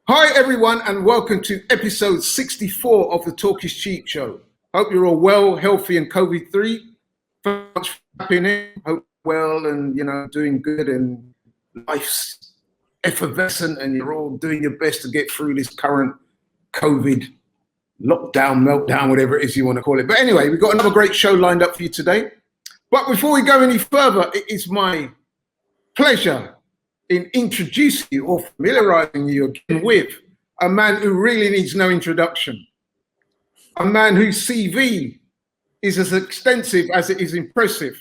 Hi everyone, and welcome to episode 64 of the Talk is Cheap show. Hope you're all well, healthy, and COVID-free. Thanks for tapping in. Hope well and doing good, and life's effervescent, and you're all doing your best to get through this current COVID lockdown, meltdown, whatever it is you want to call it. But anyway, we've got another great show lined up for you today. But before we go any further, it is my pleasure in introducing you or familiarizing you again with a man who really needs no introduction. A man whose CV is as extensive as it is impressive.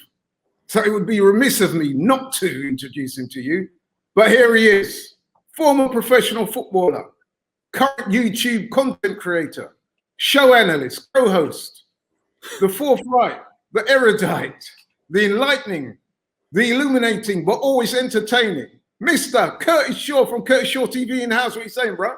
So it would be remiss of me not to introduce him to you. But here he is, former professional footballer, current YouTube content creator, show analyst, co-host, the forthright, the erudite, the enlightening, the illuminating, but always entertaining, Mr. Curtis Shaw from Curtis Shaw TV in-house. What are you saying, bro?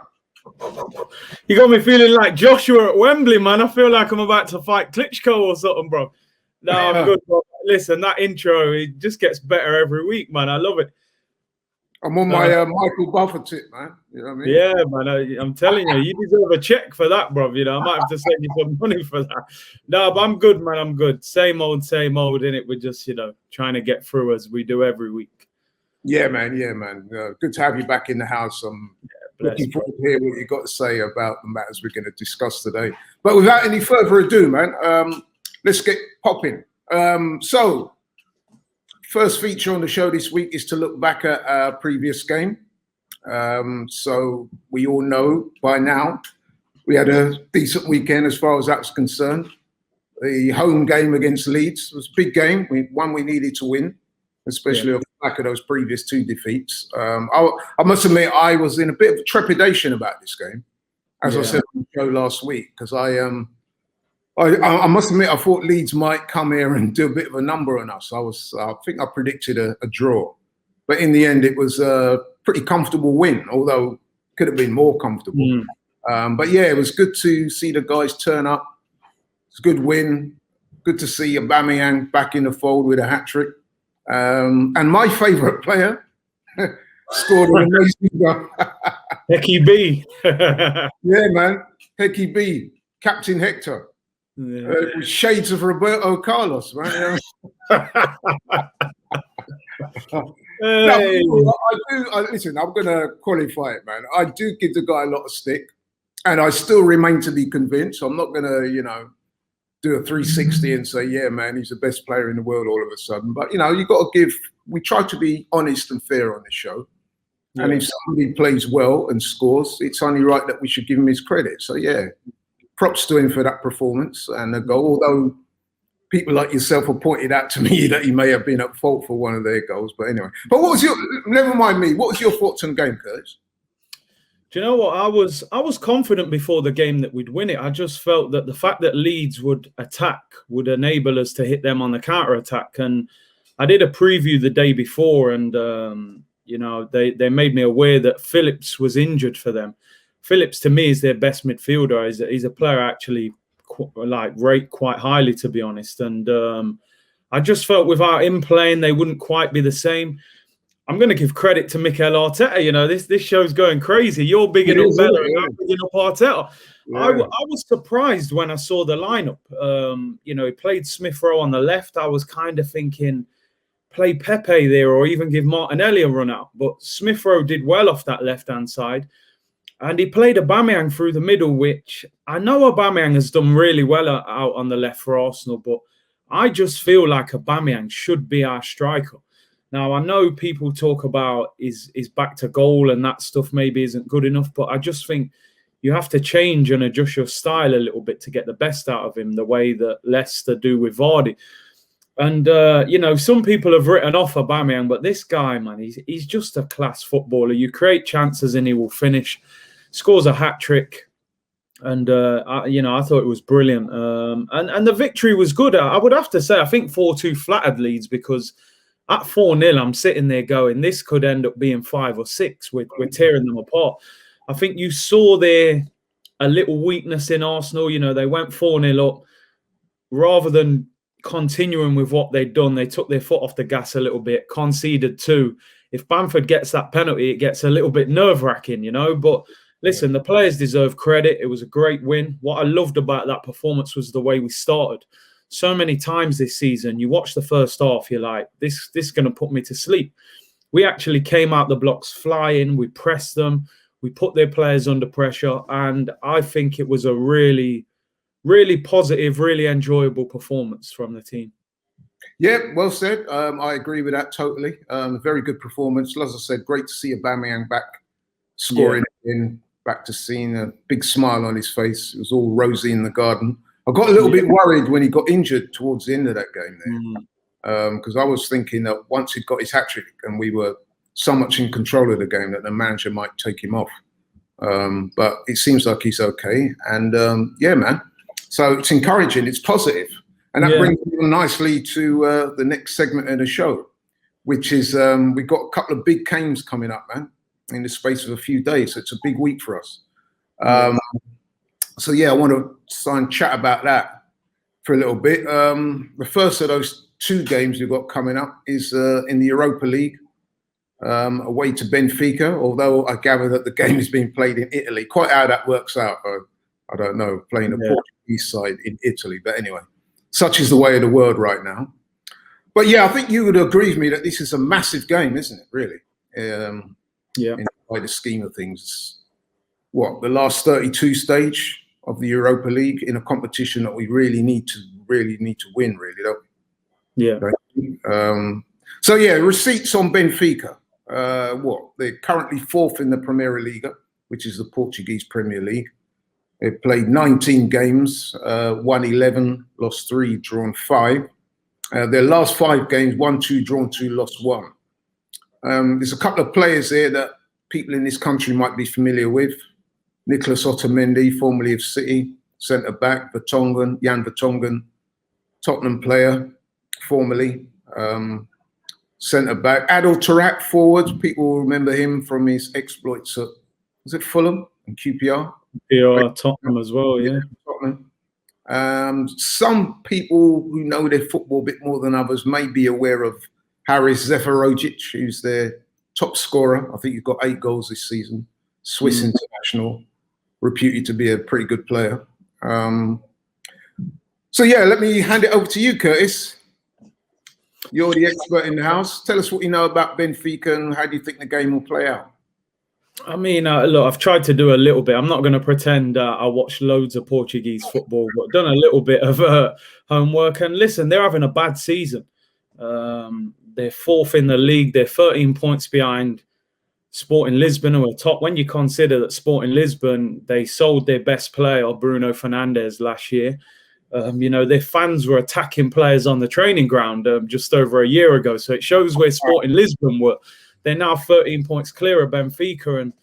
You got me feeling like Joshua at Wembley, man. I feel like I'm about to fight Klitschko or something, bro. No, I'm good, bro. Listen, that intro, it just gets better every week, man. I love it. I'm on my Michael Buffer tip, man. You know what I mean? Yeah, man. I'm telling you, you deserve a check for that, bro. I might have to send you some money for that. No, but I'm good, man. I'm good. Same old, innit? We're just, trying to get through as we do every week. Yeah, man. Good to have you back in the house. Looking forward to hear what you got to say about the matters we're going to discuss today. But without any further ado, man, let's get popping. So, first feature on the show this week is to look back at our previous game. So we all know by now we had a decent weekend as far as that's concerned. The home game against Leeds was a big game. One we needed to win, especially off the back of those previous two defeats. I must admit I was in a bit of trepidation about this game, as I said on the show last week, because I must admit I thought Leeds might come here and do a bit of a number on us. I think I predicted a draw, but in the end it was a pretty comfortable win, although it could have been more comfortable. But yeah, it was good to see the guys turn up. It's a good win. Good to see Aubameyang back in the fold with a hat-trick. And my favourite player scored an amazing goal. Hecky B. Yeah, man. Hecky B. Captain Hector. With shades of Roberto Carlos, right? Hey. Listen, I'm going to qualify it, man. I do give the guy a lot of stick, and I still remain to be convinced. I'm not going to, do a 360 and say, yeah, man, he's the best player in the world all of a sudden. But, you got to we try to be honest and fair on this show. Yeah. And if somebody plays well and scores, it's only right that we should give him his credit. So, yeah, props to him for that performance and the goal. Although people like yourself have pointed out to me that he may have been at fault for one of their goals. But anyway, never mind me, what was your thoughts on the game, Curtis? Do you know what? I was confident before the game that we'd win it. I just felt that the fact that Leeds would attack would enable us to hit them on the counter-attack. And I did a preview the day before, and, they made me aware that Phillips was injured for them. Phillips, to me, is their best midfielder. He's a player I actually rate quite highly, to be honest. And I just felt without him playing, they wouldn't quite be the same. I'm going to give credit to Mikel Arteta. This show's going crazy. You're bigging up Bella and I'm bigging up Arteta. Yeah. I was surprised when I saw the lineup. He played Smith Rowe on the left. I was kind of thinking, play Pepe there or even give Martinelli a run out. But Smith Rowe did well off that left-hand side. And he played Aubameyang through the middle, which I know Aubameyang has done really well out on the left for Arsenal, but I just feel like Aubameyang should be our striker. Now, I know people talk about his back to goal and that stuff maybe isn't good enough, but I just think you have to change and adjust your style a little bit to get the best out of him, the way that Leicester do with Vardy. And, some people have written off Aubameyang, but this guy, man, he's just a class footballer. You create chances and he will finish, scores a hat-trick. And, I thought it was brilliant. And the victory was good. I would have to say, I think 4-2 flattered Leeds because at 4-0, I'm sitting there going, this could end up being 5 or 6. We're tearing them apart. I think you saw there a little weakness in Arsenal. They went 4-0 up. Rather than continuing with what they'd done, they took their foot off the gas a little bit, conceded 2. if Bamford gets that penalty, it gets a little bit nerve-wracking, you know. But listen, the players deserve credit. It was a great win. What I loved about that performance was the way we started. So many times this season, you watch the first half, you're like, this is going to put me to sleep. We actually came out the blocks flying. We pressed them. We put their players under pressure. And I think it was a really, really positive, really enjoyable performance from the team. Yeah, well said. I agree with that totally. Very good performance. As I said, great to see Aubameyang back scoring in, back to seeing a big smile on his face. It was all rosy in the garden. I got a little bit worried when he got injured towards the end of that game there, because I was thinking that once he got his hat-trick and we were so much in control of the game that the manager might take him off. But it seems like he's okay. And yeah, man. So it's encouraging. It's positive. And that brings me nicely to the next segment of the show, which is we've got a couple of big games coming up, man, in the space of a few days. So it's a big week for us. So, yeah, I want to try and chat about that for a little bit. The first of those two games we've got coming up is in the Europa League, away to Benfica, although I gather that the game is being played in Italy. Quite how that works out, I don't know, playing the Portuguese side in Italy. But anyway, such is the way of the world right now. But yeah, I think you would agree with me that this is a massive game, isn't it, really? In the wider scheme of things. What, the last 32 stage of the Europa League in a competition that we really need to win, really, don't we? Yeah. So yeah, receipts on Benfica. They're currently fourth in the Primeira Liga, which is the Portuguese Premier League. They've played 19 games, won 11, lost 3, drawn 5. Their last 5 games, won 2, drawn 2, lost 1. There's a couple of players there that people in this country might be familiar with. Nicolas Otamendi, formerly of City, centre-back, Jan Vertonghen, Tottenham player, formerly. Centre-back. Adel Taarabt, forward. People will remember him from his exploits at, was it Fulham and QPR? Yeah, Tottenham as well, yeah. Tottenham. Some people who know their football a bit more than others may be aware of Haris Seferovic, who's their top scorer. I think he's got 8 goals this season. Swiss international, reputed to be a pretty good player. So yeah, let me hand it over to you, Curtis. You're the expert in the house. Tell us what you know about Benfica and how do you think the game will play out? I mean, look, I've tried to do a little bit. I'm not going to pretend I watch loads of Portuguese football, but done a little bit of homework. And listen, they're having a bad season. They're 4th in the league. They're 13 points behind Sporting Lisbon, who are top. When you consider that Sporting Lisbon, they sold their best player, Bruno Fernandes, last year. You know, their fans were attacking players on the training ground just over a year ago. So it shows where Sporting Lisbon were. They're now 13 points clear of Benfica. And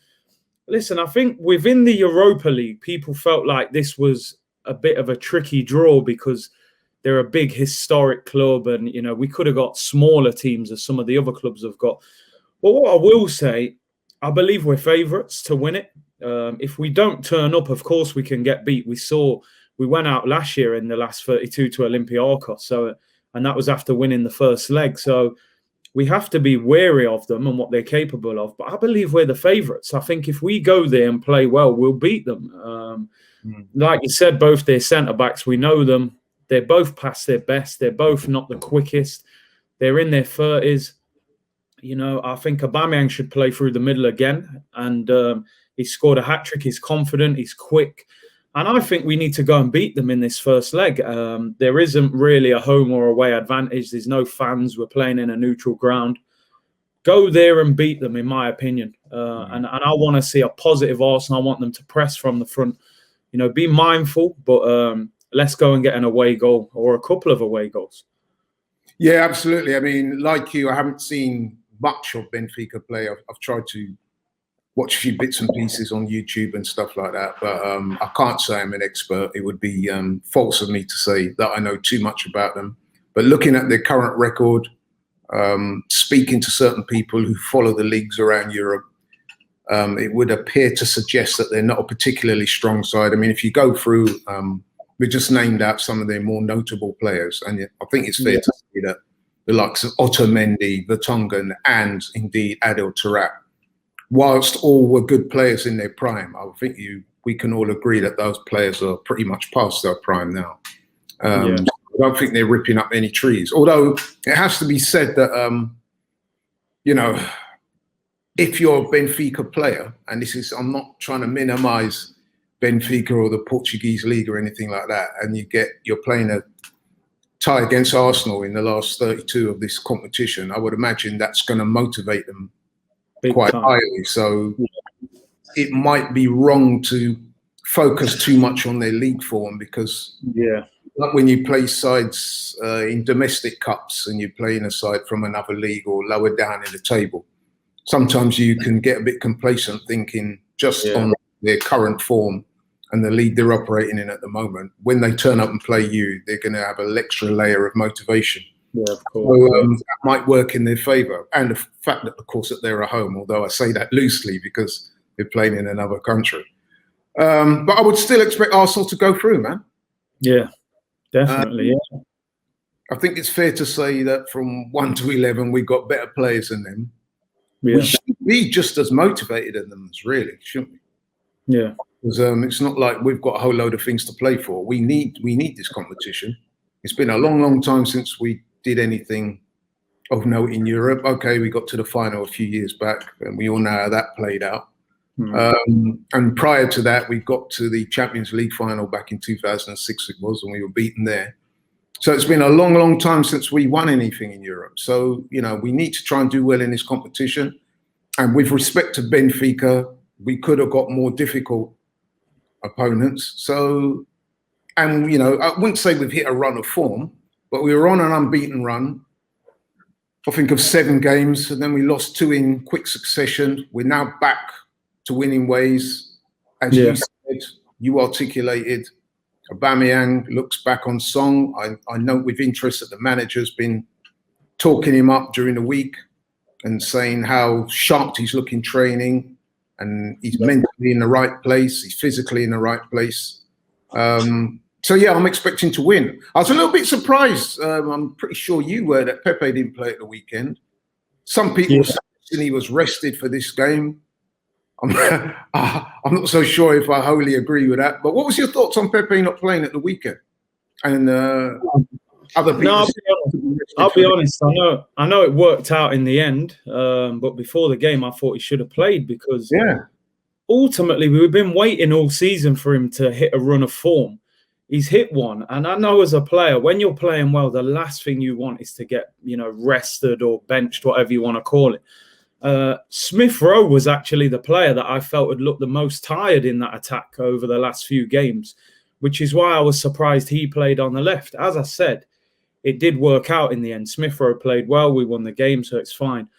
listen, I think within the Europa League, people felt like this was a bit of a tricky draw because they're a big historic club. And, you know, we could have got smaller teams as some of the other clubs have got. But what I will say, I believe we're favourites to win it. If we don't turn up, of course, we can get beat. We went out last year in the last 32 to Olympiacos. And that was after winning the first leg. So we have to be wary of them and what they're capable of. But I believe we're the favourites. I think if we go there and play well, we'll beat them. Like you said, both their centre-backs, we know them. They're both past their best. They're both not the quickest. They're in their 30s. You know, I think Aubameyang should play through the middle again. And he scored a hat-trick. He's confident. He's quick. And I think we need to go and beat them in this first leg. There isn't really a home or away advantage. There's no fans. We're playing in a neutral ground. Go there and beat them, in my opinion. And I want to see a positive Arsenal. I want them to press from the front. You know, be mindful, but let's go and get an away goal or a couple of away goals. Yeah, absolutely. I mean, like you, I haven't seen much of Benfica play. I've tried to watch a few bits and pieces on YouTube and stuff like that, but I can't say I'm an expert. It would be false of me to say that I know too much about them. But looking at their current record, speaking to certain people who follow the leagues around Europe, it would appear to suggest that they're not a particularly strong side. I mean, if you go through, we just named out some of their more notable players, and I think it's fair to say that the likes of Otamendi, Vertonghen, and indeed Adel Taarabt. Whilst all were good players in their prime, I think we can all agree that those players are pretty much past their prime now. I don't think they're ripping up any trees. Although it has to be said that, you know, if you're a Benfica player, and I'm not trying to minimise Benfica or the Portuguese league or anything like that, and you're playing a tie against Arsenal in the last 32 of this competition, I would imagine that's going to motivate them quite highly. So it might be wrong to focus too much on their league form, because like when you play sides in domestic cups and you're playing a side from another league or lower down in the table, sometimes you can get a bit complacent thinking just on their current form and the league they're operating in at the moment. When they turn up and play you, they're going to have an extra layer of motivation. Yeah, of course. So that might work in their favour. And the fact that, of course, that they're at home, although I say that loosely because they're playing in another country. But I would still expect Arsenal to go through, man. Yeah, definitely, I think it's fair to say that from 1 to 11, we've got better players than them. Yeah. We should be just as motivated as them, really, shouldn't we? Yeah. Because it's not like we've got a whole load of things to play for. We need this competition. It's been a long, long time since we did anything of note in Europe. Okay, we got to the final a few years back, and we all know how that played out. And prior to that, we got to the Champions League final back in 2006, it was, and we were beaten there. So it's been a long, long time since we won anything in Europe. So, you know, we need to try and do well in this competition. And with respect to Benfica, we could have got more difficult opponents. So, and, you know, I wouldn't say we've hit a run of form, but we were on an unbeaten run, I think, of 7 games, and then we lost 2 in quick succession. We're now back to winning ways. As you said, you articulated, Aubameyang looks back on song. I note with interest that the manager's been talking him up during the week and saying how sharp he's looking training, and he's mentally in the right place, he's physically in the right place. So yeah, I'm expecting to win. I was a little bit surprised. I'm pretty sure you were, that Pepe didn't play at the weekend. Some people said he was rested for this game. I'm not so sure if I wholly agree with that. But what was your thoughts on Pepe not playing at the weekend? And other people. No, I'll be honest. I know it worked out in the end. But before the game, I thought he should have played, because ultimately we've been waiting all season for him to hit a run of form. He's hit one, and I know as a player, when you're playing well, the last thing you want is to get, you know, rested or benched, whatever you want to call it. Smith Rowe was actually the player that I felt had looked the most tired in that attack over the last few games, which is why I was surprised he played on the left. As I said, it did work out in the end. Smith Rowe played well. We won the game, so it's fine.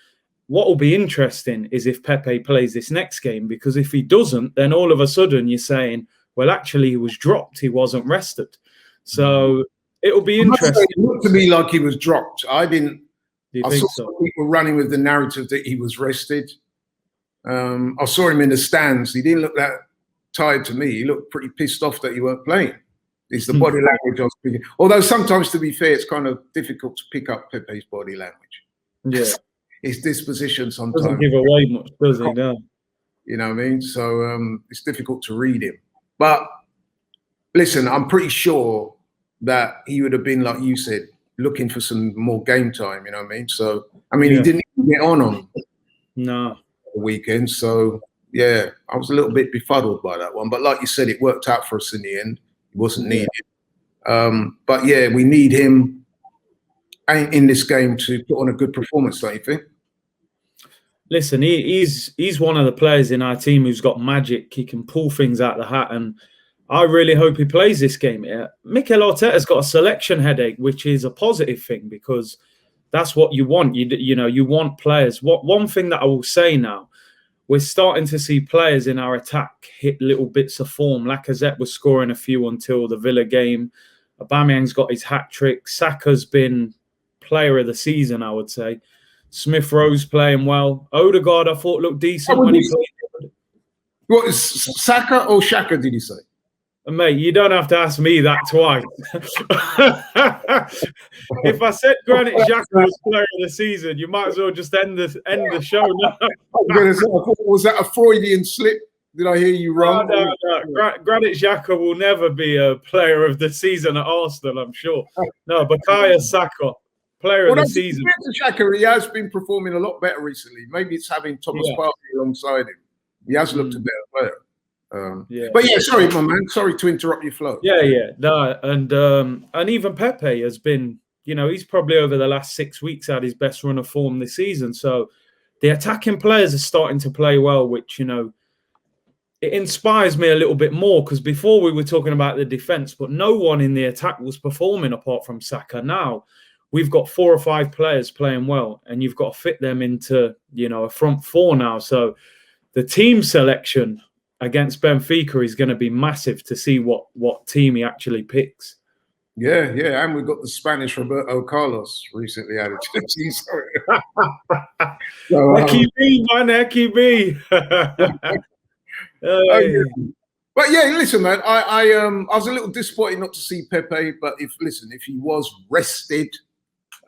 What will be interesting is if Pepe plays this next game, because if he doesn't, then all of a sudden you're saying, well, actually, he was dropped. He wasn't rested. So it'll be interesting. It looked to me like he was dropped. I saw some people running with the narrative that he was rested. I saw him in the stands. He didn't look that tired to me. He looked pretty pissed off that he weren't playing. It's the body language I was speaking. Although sometimes, to be fair, it's kind of difficult to pick up Pepe's body language. Yeah. His disposition sometimes doesn't give away much, does he? No. You know what I mean? So it's difficult to read him. But listen, I'm pretty sure that he would have been, like you said, looking for some more game time, you know what I mean? So, I mean, he didn't even get on the weekend. So, yeah, I was a little bit befuddled by that one. But like you said, it worked out for us in the end. He wasn't needed. But, yeah, we need him in this game to put on a good performance, don't you think? Listen, he's one of the players in our team who's got magic. He can pull things out of the hat, and I really hope he plays this game. Mikel Arteta's got a selection headache, which is a positive thing, because that's what you want. You know, you want players. One thing that I will say now, we're starting to see players in our attack hit little bits of form. Lacazette was scoring a few until the Villa game. Aubameyang's got his hat-trick. Saka's been player of the season, I would say. Smith Rowe's playing well. Odegaard, I thought, looked decent when he played. What is Saka or Shaka, did you say? Mate, you don't have to ask me that twice. If I said Granit Xhaka was player of the season, you might as well just end the show now. I was going to say, was that a Freudian slip? Did I hear you wrong? No. Granit Xhaka will never be a player of the season at Arsenal, I'm sure. No, Bukayo Saka, player of the season. Xhaka, he has been performing a lot better recently. Maybe it's having Thomas Partey alongside him. He has looked a better player. But yeah, sorry, my man. Sorry to interrupt your flow. No, and even Pepe has been, he's probably over the last 6 weeks had his best run of form this season. So the attacking players are starting to play well, which it inspires me a little bit more, because before we were talking about the defense, but no one in the attack was performing apart from Saka. Now we've got 4 or 5 players playing well, and you've got to fit them into a front four now. So the team selection against Benfica is going to be massive to see what team he actually picks. Yeah, and we've got the Spanish Roberto Carlos recently added to the team. Hecky B. But yeah, listen, man. I was a little disappointed not to see Pepe, but if he was rested,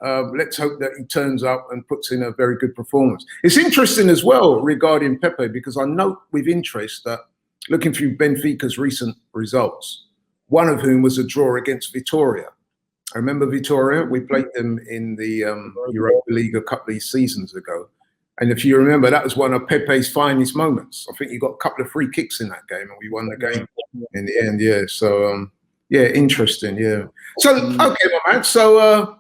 let's hope that he turns up and puts in a very good performance. It's interesting as well regarding Pepe, because I note with interest that looking through Benfica's recent results, one of whom was a draw against Vitória. I remember Vitória. We played them in the Europa League a couple of seasons ago. And if you remember, that was one of Pepe's finest moments. I think he got a couple of free kicks in that game, and we won the game in the end. Yeah. So, interesting. Yeah. So, okay, my man. So,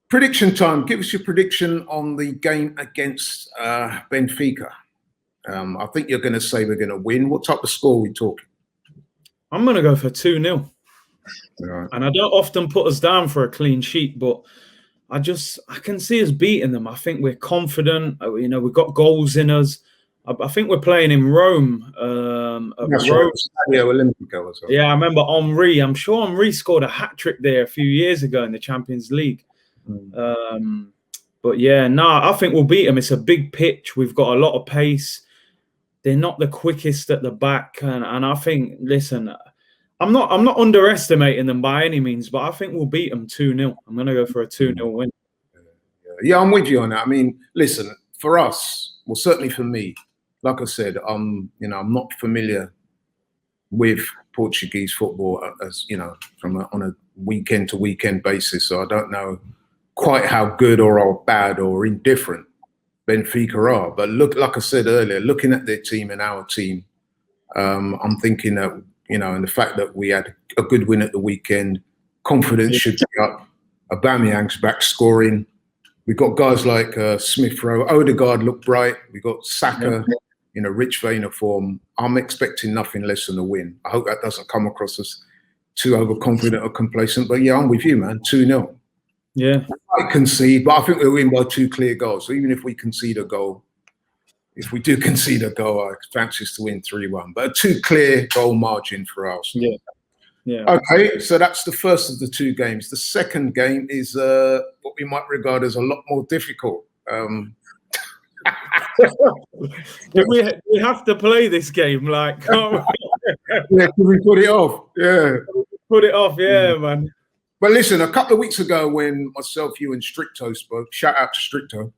prediction time. Give us your prediction on the game against Benfica. I think you're going to say we're going to win. What type of score are we talking? I'm going to go for 2-0. Right. And I don't often put us down for a clean sheet, but I can see us beating them. I think we're confident. We've got goals in us. I think we're playing in Rome. That's Rome. Olympico as well. Yeah, I remember Henry. I'm sure Henry scored a hat-trick there a few years ago in the Champions League. But yeah, I think we'll beat them. It's a big pitch. We've got a lot of pace. They're not the quickest at the back. And I think, listen, I'm not underestimating them by any means, but I think we'll beat them 2-0. I'm going to go for a 2-0 win. Yeah, I'm with you on that. I mean, listen, for us, well, certainly for me, like I said, I'm not familiar with Portuguese football as on a weekend to weekend basis. So I don't know quite how good or bad or indifferent Benfica are. But like I said earlier, looking at their team and our team, I'm thinking that, and the fact that we had a good win at the weekend, confidence should be up. Aubameyang's back scoring. We've got guys like Smith Rowe. Odegaard looked bright. We've got Saka in a rich vein of form. I'm expecting nothing less than a win. I hope that doesn't come across as too overconfident or complacent. But yeah, I'm with you, man. 2-0. Yeah. I concede, but I think we'll win by 2 clear goals. So even if we concede a goal, if we do concede a goal, I fancy us to win 3-1. But a 2 clear goal margin for Arsenal. Yeah. Okay, so that's the first of the 2 games. The second game is what we might regard as a lot more difficult. we have to play this game, like. Can we put it off? Yeah. Put it off, man. But listen, a couple of weeks ago when myself, you and Stricto spoke, shout out to Stricto,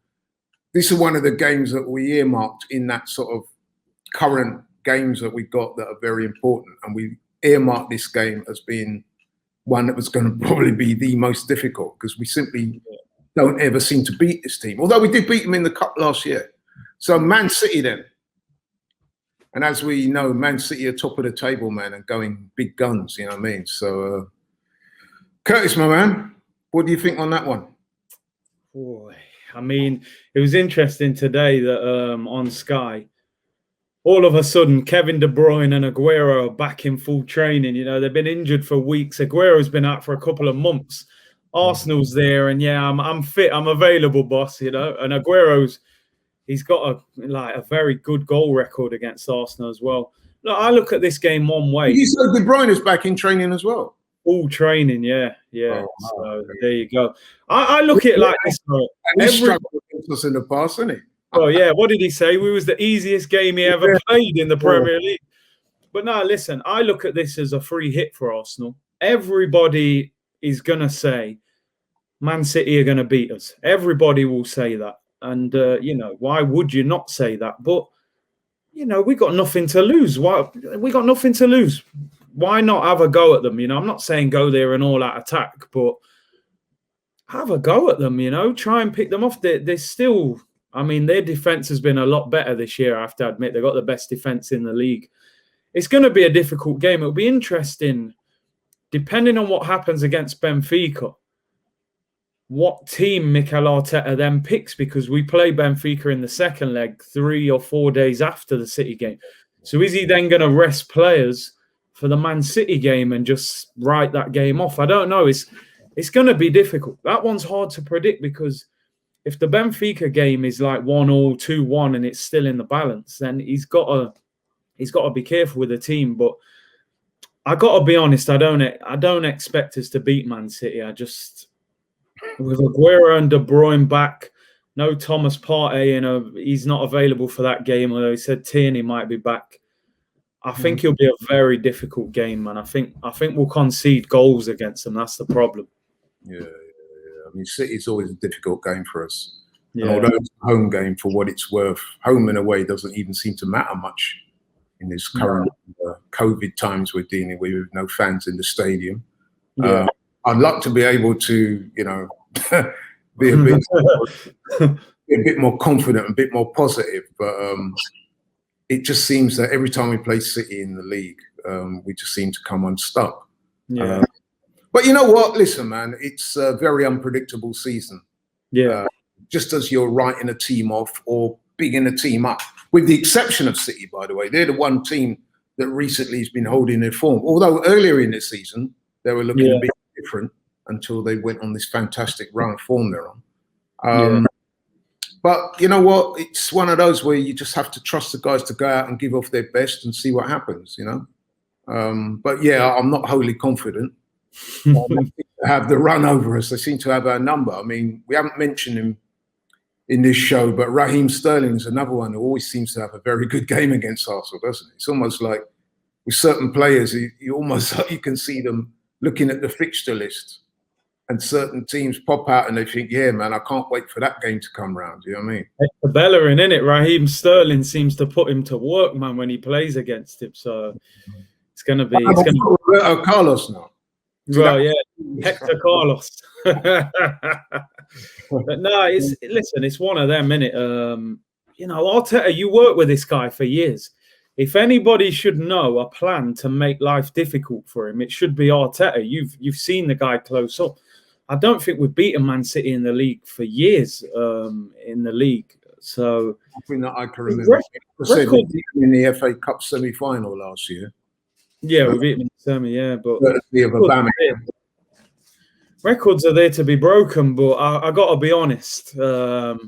this is one of the games that we earmarked in that sort of current games that we got that are very important. And we earmarked this game as being one that was going to probably be the most difficult, because we simply don't ever seem to beat this team. Although we did beat them in the cup last year. So Man City then. And as we know, Man City are top of the table, man, and going big guns, you know what I mean? So, Curtis, my man, what do you think on that one? Boy, I mean, it was interesting today that on Sky, all of a sudden, Kevin De Bruyne and Aguero are back in full training. They've been injured for weeks. Aguero's been out for a couple of months. Arsenal's there, and I'm fit. I'm available, boss. And he's got a very good goal record against Arsenal as well. Look, I look at this game one way. You said De Bruyne is back in training as well. All training, yeah. Oh, so there you go. I look at it like this. He's struggled against us in the past, hasn't he? Oh yeah, what did he say? We was the easiest game he ever played in the Premier League. But no, listen, I look at this as a free hit for Arsenal. Everybody is going to say Man City are going to beat us. Everybody will say that. And, why would you not say that? But, we got nothing to lose. We got nothing to lose. Why not have a go at them? I'm not saying go there and all-out attack, but have a go at them, try and pick them off. They're still, their defense has been a lot better this year, I have to admit. They've got the best defense in the league. It's going to be a difficult game. It'll be interesting, depending on what happens against Benfica, what team Mikel Arteta then picks, because we play Benfica in the second leg 3 or 4 days after the City game. So is he then going to rest players for the Man City game and just write that game off? I don't know. It's going to be difficult. That one's hard to predict, because if the Benfica game is like 1-1, 2-1, and it's still in the balance, then he's got to be careful with the team. But I got to be honest, I don't expect us to beat Man City. With Aguero and De Bruyne back, no Thomas Partey, he's not available for that game, although he said Tierney might be back. I think it'll be a very difficult game, man. I think we'll concede goals against them. That's the problem. Yeah. City's always a difficult game for us. Yeah. And although it's a home game, for what it's worth, home and away doesn't even seem to matter much in this current COVID times we're dealing with no fans in the stadium. Yeah. I'd like to be able to, be a bit more confident, a bit more positive, but it just seems that every time we play City in the league, we just seem to come unstuck. Yeah. But you know what? Listen, man, it's a very unpredictable season. Yeah. Just as you're writing a team off or bigging a team up, with the exception of City, by the way. They're the one team that recently has been holding their form. Although earlier in this season, they were looking a bit different until they went on this fantastic run of form they're on. But you know what? It's one of those where you just have to trust the guys to go out and give off their best and see what happens, But yeah, I'm not wholly confident. Have the run over us. They seem to have our number. We haven't mentioned him in this show, but Raheem Sterling's another one who always seems to have a very good game against Arsenal, doesn't it? It's almost like with certain players, you can see them looking at the fixture list, and certain teams pop out and they think, yeah, man, I can't wait for that game to come round. You know what I mean? The Bellerin, innit? Raheem Sterling seems to put him to work, man, when he plays against him. So it's going to be... Roberto Carlos now. Well, yeah, Hector Carlos. But no, it's one of them, innit? Arteta, you work with this guy for years. If anybody should know a plan to make life difficult for him, it should be Arteta. You've seen the guy close up. I don't think we've beaten Man City in the league for years. In the league, so I think that I can remember. In the FA Cup semi-final last year. Yeah, we beat them in the semi. Yeah, but records are there to be broken. But I got to be honest. With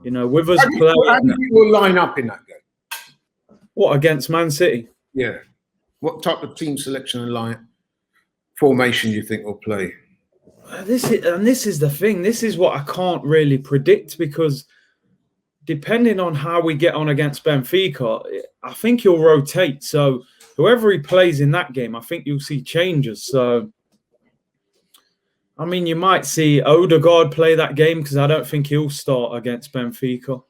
us playing, how do you line up in that game? What, against Man City? Yeah. What type of team selection and formation do you think will play? This is the thing. This is what I can't really predict, because depending on how we get on against Benfica, I think he'll rotate. So whoever he plays in that game, I think you'll see changes. So, you might see Odegaard play that game, because I don't think he'll start against Benfica.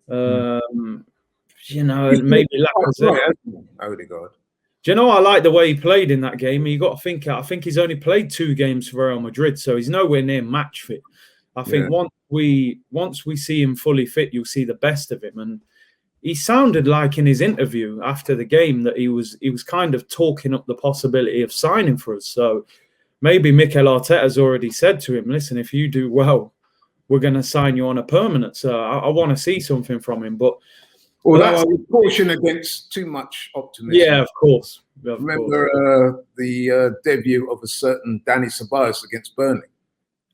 Maybe Lacazette. Odegaard. Do you know, I like the way he played in that game. You got to think, I think he's only played 2 games for Real Madrid, so he's nowhere near match fit. I think once we see him fully fit, you'll see the best of him. And he sounded like in his interview after the game that he was kind of talking up the possibility of signing for us. So maybe Mikel Arteta has already said to him, listen, if you do well, we're going to sign you on a permanent. So I want to see something from him. But that's a caution against too much optimism. Yeah, of course. Remember the debut of a certain Danny Ceballos against Burnley.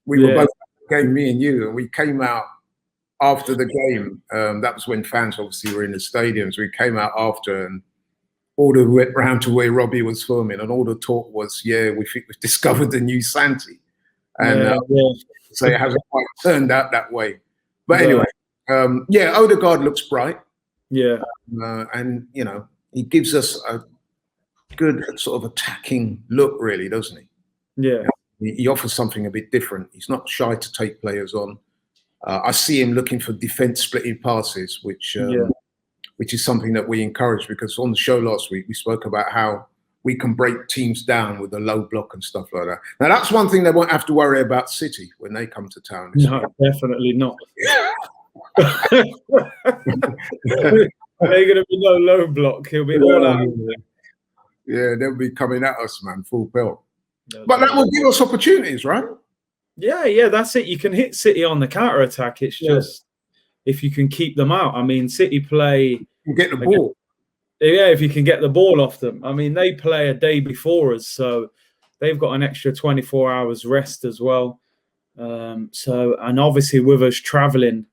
We were both at the game, me and you, and we came out after the game. That was when fans obviously were in the stadiums. We came out after and all the went round to where Robbie was filming, and all the talk was, we think we've discovered the new Santi. And so it hasn't quite turned out that way. But anyway, Odegaard looks bright. Yeah. And, he gives us a good sort of attacking look, really, doesn't he? Yeah. He offers something a bit different. He's not shy to take players on. I see him looking for defence splitting passes, which is something that we encourage, because on the show last week we spoke about how we can break teams down with a low block and stuff like that. Now that's one thing they won't have to worry about City when they come to town. No, definitely not. There's going to be no low block. He'll be all out. Yeah, they'll be coming at us, man, full pelt. But that will give us opportunities, right? Yeah, that's it. You can hit City on the counter attack. It's just if you can keep them out. I mean, City play. You get the ball. Yeah, if you can get the ball off them. I mean, they play a day before us, so they've got an extra 24 hours rest as well. And obviously with us traveling,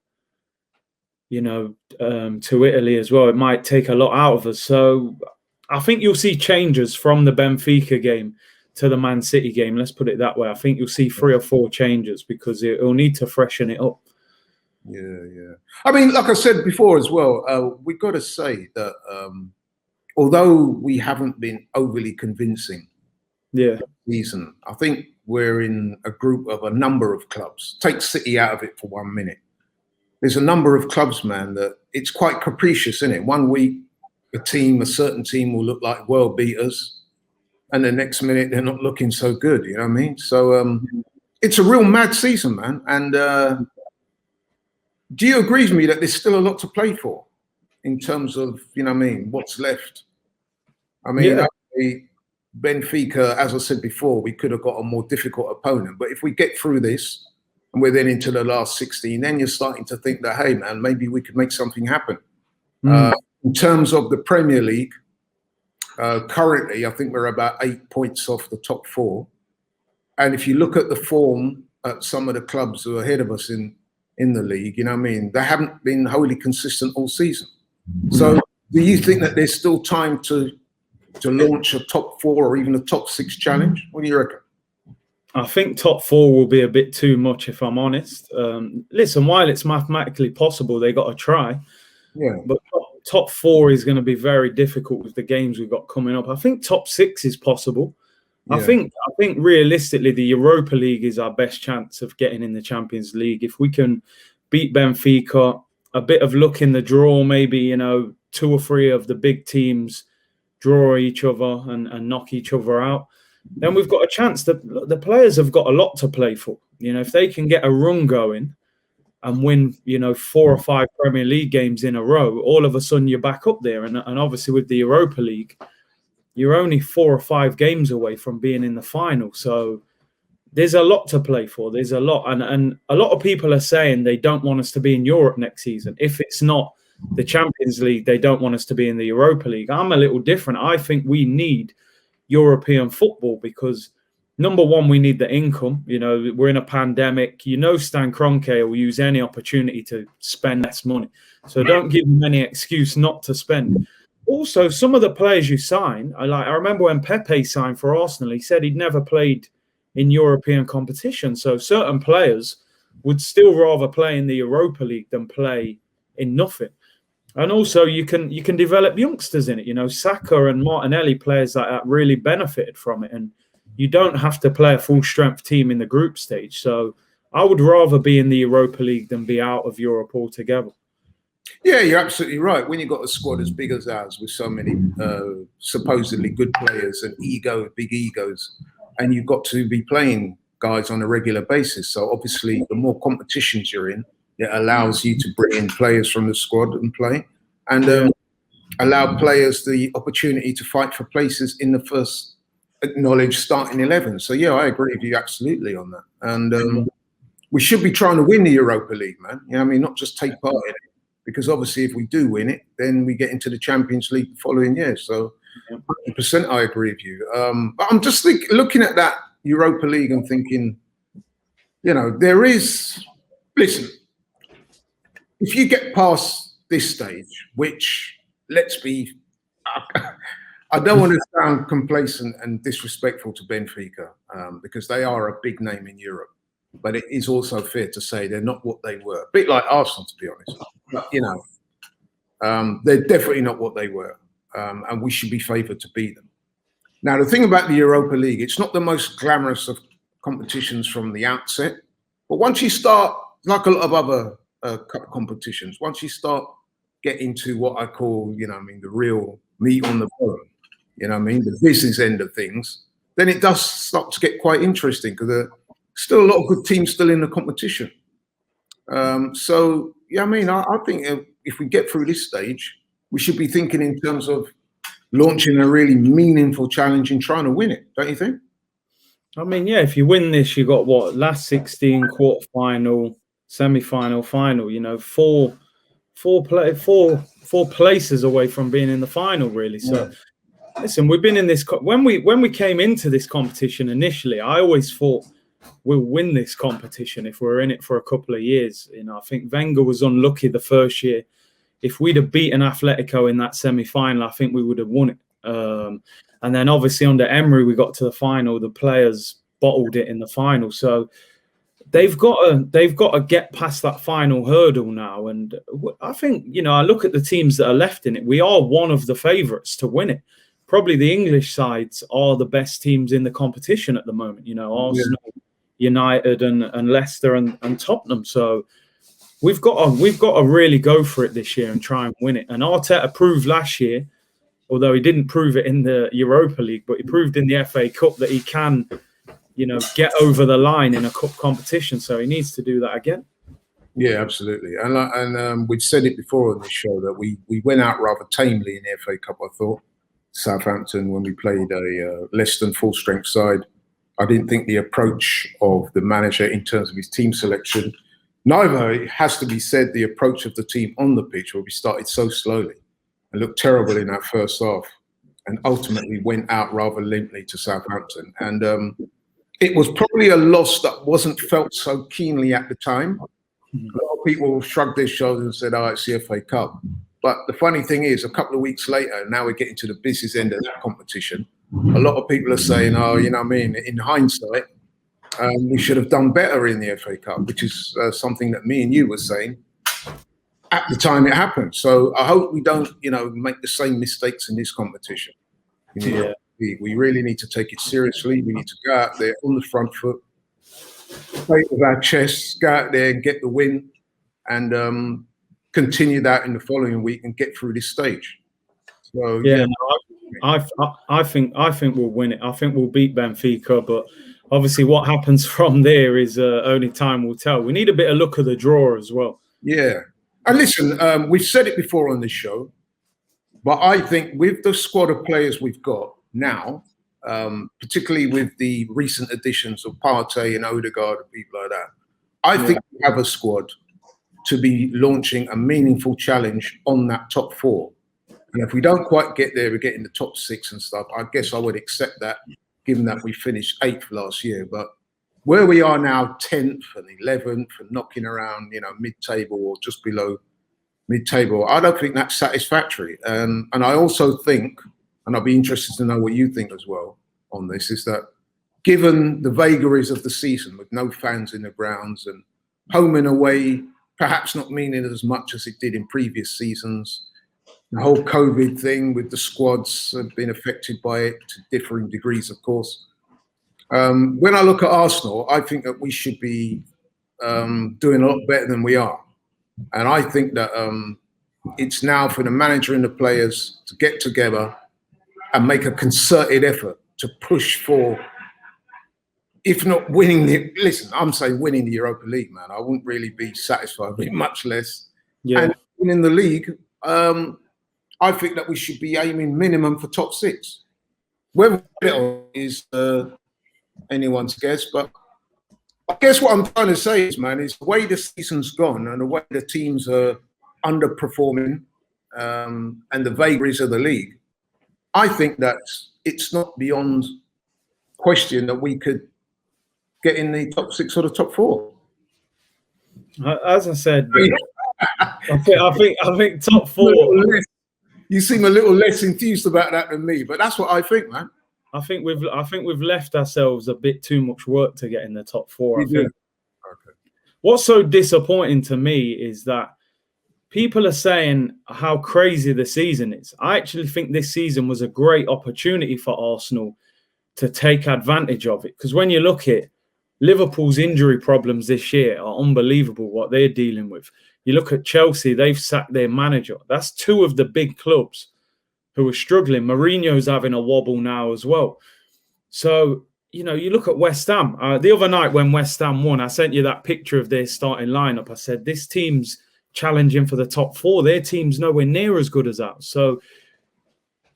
to Italy as well, it might take a lot out of us. So I think you'll see changes from the Benfica game to the Man City game. Let's put it that way. I think you'll see 3 or 4 changes because it'll need to freshen it up. Yeah. I mean, like I said before as well, we've got to say that although we haven't been overly convincing this season, I think we're in a group of a number of clubs. Take City out of it for 1 minute. There's a number of clubs, man, that it's quite capricious, isn't it? One week, a certain team will look like world beaters, and the next minute they're not looking so good. You know what I mean? So it's a real mad season, man. And do you agree with me that there's still a lot to play for in terms of, what's left? I mean, Benfica, as I said before, we could have got a more difficult opponent. But if we get through this and we're then into the last 16, then you're starting to think that, hey, man, maybe we could make something happen. In terms of the Premier League, currently, I think we're about 8 points off the top 4. And if you look at the form at some of the clubs who are ahead of us in the league, they haven't been wholly consistent all season. So do you think that there's still time to launch a top 4 or even a top 6 challenge? What do you reckon? I think top 4 will be a bit too much, if I'm honest. Listen, while it's mathematically possible, they got to try. Yeah. But top 4 is going to be very difficult with the games we've got coming up. I think top 6 is possible. Yeah. I think realistically, the Europa League is our best chance of getting in the Champions League. If we can beat Benfica, a bit of luck in the draw, maybe 2 or 3 of the big teams draw each other and knock each other out, then we've got a chance. The players have got a lot to play for. If they can get a run going and win, 4 or 5 Premier League games in a row, all of a sudden you're back up there. And obviously with the Europa League, you're only 4 or 5 games away from being in the final. So there's a lot to play for. There's a lot. And a lot of people are saying they don't want us to be in Europe next season. If it's not the Champions League, they don't want us to be in the Europa League. I'm a little different. I think we need European football because, number one, we need the income. We're in a pandemic. Stan Kroenke will use any opportunity to spend less money. So don't give him any excuse not to spend. Also, some of the players you sign, I remember when Pepe signed for Arsenal, he said he'd never played in European competition. So certain players would still rather play in the Europa League than play in nothing. And also you can develop youngsters in it. Saka and Martinelli, players like that, really benefited from it. And you don't have to play a full strength team in the group stage. So I would rather be in the Europa League than be out of Europe altogether. Yeah, you're absolutely right. When you've got a squad as big as ours with so many supposedly good players and big egos, and you've got to be playing guys on a regular basis. So obviously the more competitions you're in, it allows you to bring in players from the squad and play and allow players the opportunity to fight for places in the first acknowledged starting 11. So, yeah, I agree with you absolutely on that. And we should be trying to win the Europa League, man. Not just take part in it. Because obviously if we do win it, then we get into the Champions League the following year. So 100% I agree with you. But I'm just looking at that Europa League and thinking, there is, listen, if you get past this stage, which let's be, I don't want to sound complacent and disrespectful to Benfica because they are a big name in Europe. But it is also fair to say they're not what they were. A bit like Arsenal, to be honest. But, they're definitely not what they were. and we should be favoured to beat them. Now, the thing about the Europa League, it's not the most glamorous of competitions from the outset, but once you start, like a lot of other cup competitions, once you start getting to what I call, the real meat on the bone, the business end of things, then it does start to get quite interesting because there are still a lot of good teams still in the competition. I think if we get through this stage, we should be thinking in terms of launching a really meaningful challenge and trying to win it, don't you think? I mean, yeah, if you win this, you got what, last 16, quarter-final, semi-final, final, four places away from being in the final, really. So listen, we've been in this when we came into this competition initially, I always thought we'll win this competition if we're in it for a couple of years. I think Wenger was unlucky the first year. If we'd have beaten Atletico in that semi-final, I think we would have won it. And then obviously under Emery, we got to the final. The players bottled it in the final. So they've got to get past that final hurdle now. And I think, I look at the teams that are left in it. We are one of the favourites to win it. Probably the English sides are the best teams in the competition at the moment. Arsenal, United, and Leicester and Tottenham. So we've got to really go for it this year and try and win it. And Arteta proved last year, although he didn't prove it in the Europa League, but he proved in the FA Cup that he can, get over the line in a cup competition. So he needs to do that again. Yeah, absolutely. And we've said it before on this show that we went out rather tamely in the FA Cup, I thought. Southampton, when we played a less than full strength side. I didn't think the approach of the manager in terms of his team selection, neither, it has to be said, the approach of the team on the pitch, where we started so slowly and looked terrible in that first half and ultimately went out rather limply to Southampton. And it was probably a loss that wasn't felt so keenly at the time. A lot of people shrugged their shoulders and said, it's the FA Cup. But the funny thing is, a couple of weeks later, now we're getting to the business end of that competition. A lot of people are saying, in hindsight, we should have done better in the FA Cup, which is something that me and you were saying at the time it happened. So I hope we don't, make the same mistakes in this competition. We really need to take it seriously. We need to go out there on the front foot, play with our chests, go out there and get the win, and continue that in the following week and get through this stage. So I think we'll win it. I think we'll beat Benfica, but obviously what happens from there is only time will tell. We need a bit of luck of the draw as well. Yeah. And listen, we've said it before on this show, but I think with the squad of players we've got now, particularly with the recent additions of Partey and Odegaard and people like that, I think we have a squad to be launching a meaningful challenge on that top four. And if we don't quite get there, we get in the top six and stuff, I guess I would accept that, given that we finished 8th last year. But where we are now, 10th and 11th and knocking around, mid-table or just below mid-table, I don't think that's satisfactory. And I also think, and I'd be interested to know what you think as well on this, is that given the vagaries of the season with no fans in the grounds and home and away perhaps not meaning as much as it did in previous seasons, the whole COVID thing with the squads have been affected by it to differing degrees, of course. When I look at Arsenal, I think that we should be doing a lot better than we are. And I think that it's now for the manager and the players to get together and make a concerted effort to push for, if not winning I'm saying winning the Europa League, man. I wouldn't really be satisfied with much less. Yeah. And winning the league, I think that we should be aiming minimum for top 6. Whether it is anyone's guess, but I guess what I'm trying to say is, man, is the way the season's gone and the way the teams are underperforming and the vagaries of the league, I think that it's not beyond question that we could get in the top 6 or the top 4. As I said, I think top 4. You seem a little less enthused about that than me, but that's what I think, man. I think we've left ourselves a bit too much work to get in the top 4. I think. Okay. What's so disappointing to me is that people are saying how crazy the season is. I actually think this season was a great opportunity for Arsenal to take advantage of it. Because when you look at Liverpool's injury problems this year are unbelievable what they're dealing with. You look at Chelsea, they've sacked their manager. That's two of the big clubs who are struggling. Mourinho's having a wobble now as well. So, you know, you look at West Ham. The other night when West Ham won, I sent you that picture of their starting lineup. I said, this team's challenging for the top four. Their team's nowhere near as good as ours. So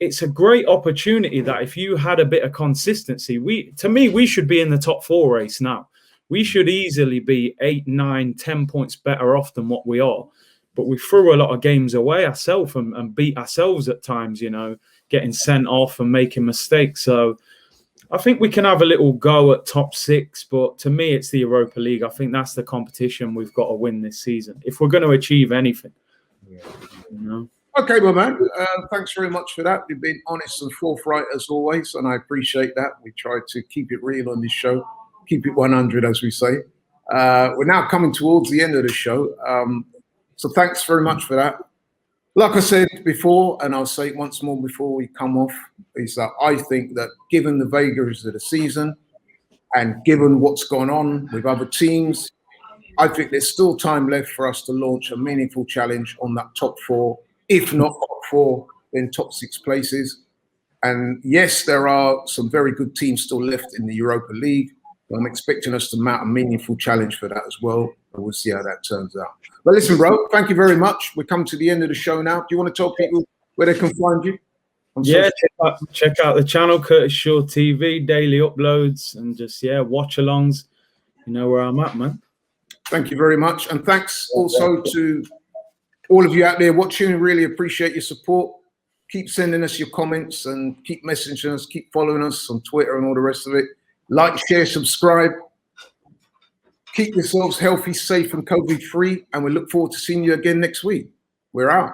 it's a great opportunity that if you had a bit of consistency, we should be in the top four race now. We should easily be 8, 9, 10 points better off than what we are. But we threw a lot of games away ourselves and beat ourselves at times, you know, getting sent off and making mistakes. So I think we can have a little go at top 6. But to me, it's the Europa League. I think that's the competition we've got to win this season if we're going to achieve anything. Yeah. You know? Okay, well, man, thanks very much for that. You've been honest and forthright as always, and I appreciate that. We try to keep it real on this show, keep it 100, as we say. We're now coming towards the end of the show, so thanks very much for that. Like I said before, and I'll say it once more before we come off, is that I think that given the vagaries of the season and given what's gone on with other teams, I think there's still time left for us to launch a meaningful challenge on that top 4. If not top 4, then top 6 places. And yes, there are some very good teams still left in the Europa League. I'm expecting us to mount a meaningful challenge for that as well. And we'll see how that turns out. But listen, bro, thank you very much. We're coming to the end of the show now. Do you want to tell people where they can find you? Check out the channel, Curtis Shaw TV, daily uploads, and just, watch-alongs. You know where I'm at, man. Thank you very much. And thanks also to all of you out there watching. Really appreciate your support. Keep sending us your comments and keep messaging us, keep following us on Twitter and all the rest of it. Like, share, subscribe. Keep yourselves healthy, safe, and COVID-free. And we look forward to seeing you again next week. We're out.